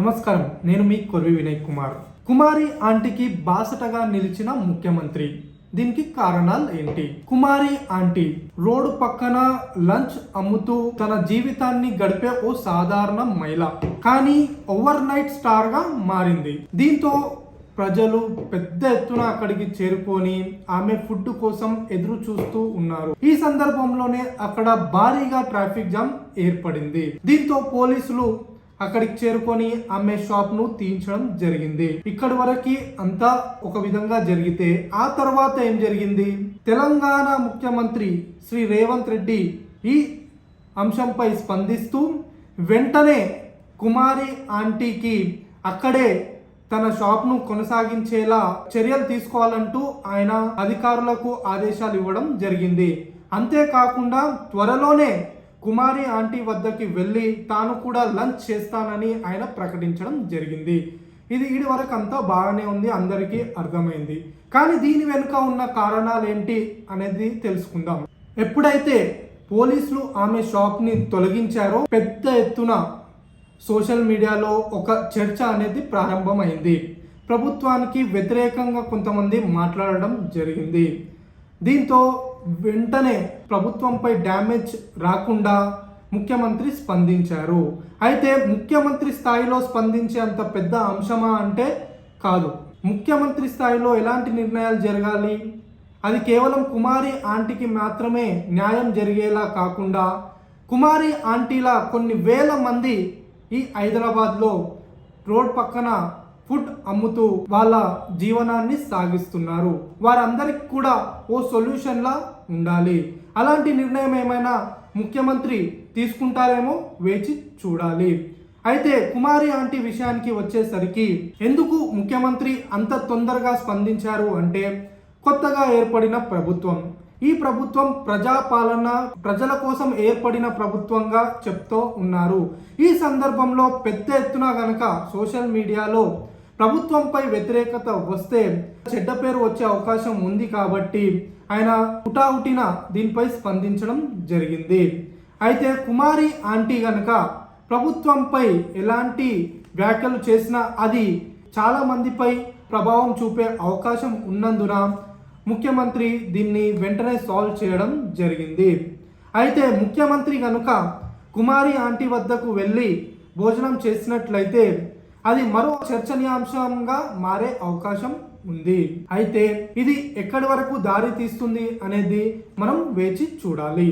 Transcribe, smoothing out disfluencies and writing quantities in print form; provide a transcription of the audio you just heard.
నమస్కారం, నేను మీ కొర్వి వినయ్ కుమార్. కుమారి ఆంటీకి బాసటగా నిలిచిన ముఖ్యమంత్రి. దీనికి కారణాలు ఏంటి? కుమారి ఆంటీ రోడ్డు పక్కన లంచ్ అమ్ముతూ తన జీవితాన్ని గడిపే ఓ సాధారణ మహిళ, కానీ ఓవర్ నైట్ స్టార్ గా మారింది. దీంతో ప్రజలు పెద్ద ఎత్తున అక్కడికి చేరుకొని ఆమె ఫుడ్ కోసం ఎదురు చూస్తూ ఉన్నారు. ఈ సందర్భంలోనే అక్కడ భారీగా ట్రాఫిక్ జామ్ ఏర్పడింది. దీంతో పోలీసులు అక్కడికి చేరుకొని ఆమె షాప్ ను తీయించడం జరిగింది. ఇక్కడి వరకు అంతా ఒక విధంగా జరిగితే ఆ తర్వాత ఏం జరిగింది? తెలంగాణ ముఖ్యమంత్రి శ్రీ రేవంత్ రెడ్డి ఈ అంశంపై స్పందిస్తూ వెంటనే కుమారి ఆంటీకి అక్కడే తన షాప్ ను కొనసాగించేలా చర్యలు తీసుకోవాలంటూ ఆయన అధికారులకు ఆదేశాలు ఇవ్వడం జరిగింది. అంతేకాకుండా త్వరలోనే కుమారి ఆంటీ వద్దకి వెళ్ళి తాను కూడా లంచ్ చేస్తానని ఆయన ప్రకటించడం జరిగింది. ఇది వరకు అంతా బాగానే ఉంది, అందరికీ అర్థమైంది. కానీ దీని వెనుక ఉన్న కారణాలు ఏంటి అనేది తెలుసుకుందాం. ఎప్పుడైతే పోలీసులు ఆమె షాప్ని తొలగించారో పెద్ద ఎత్తున సోషల్ మీడియాలో ఒక చర్చ అనేది ప్రారంభమైంది. ప్రభుత్వానికి వ్యతిరేకంగా కొంతమంది మాట్లాడడం జరిగింది. దీంతో వెంటనే ప్రభుత్వంపై డ్యామేజ్ రాకుండా ముఖ్యమంత్రి స్పందించారు. అయితే ముఖ్యమంత్రి స్థాయిలో స్పందించే అంత పెద్ద అంశమా అంటే కాదు. ముఖ్యమంత్రి స్థాయిలో ఎలాంటి నిర్ణయాలు జరగాలి, అది కేవలం కుమారి ఆంటీకి మాత్రమే న్యాయం జరిగేలా కాకుండా కుమారి ఆంటీలా కొన్ని వేల మంది ఈ హైదరాబాద్లో రోడ్ పక్కన ఫుడ్ అమ్ముతూ వాళ్ళ జీవనాన్ని సాగిస్తున్నారు. వారందరికి కూడా ఓ సొల్యూషన్లా ఉండాలి. అలాంటి నిర్ణయం ఏమైనా ముఖ్యమంత్రి తీసుకుంటారేమో వేచి చూడాలి. అయితే కుమారి ఆంటీ విషయానికి వచ్చేసరికి ఎందుకు ముఖ్యమంత్రి అంత తొందరగా స్పందించారు అంటే కొత్తగా ఏర్పడిన ప్రభుత్వం. ఈ ప్రభుత్వం ప్రజాపాలన, ప్రజల కోసం ఏర్పడిన ప్రభుత్వంగా చెప్తూ ఉన్నారు. ఈ సందర్భంలో పెద్ద ఎత్తున గనక సోషల్ మీడియాలో ప్రభుత్వంపై వ్యతిరేకత వస్తే చెడ్డ పేరు వచ్చే అవకాశం ఉంది కాబట్టి ఆయన హుటాహుటిన దీనిపై స్పందించడం జరిగింది. అయితే కుమారి ఆంటీ గనక ప్రభుత్వంపై ఎలాంటి వ్యాఖ్యలు చేసినా అది చాలా మందిపై ప్రభావం చూపే అవకాశం ఉన్నందున ముఖ్యమంత్రి దీన్ని వెంటనే సాల్వ్ చేయడం జరిగింది. అయితే ముఖ్యమంత్రి కనుక కుమారి ఆంటీ వద్దకు వెళ్ళి భోజనం చేసినట్లయితే అది మరో చర్చనీయాంశంగా మారే అవకాశం ఉంది. అయితే ఇది ఎక్కడి వరకు దారి తీస్తుంది అనేది మనం వేచి చూడాలి.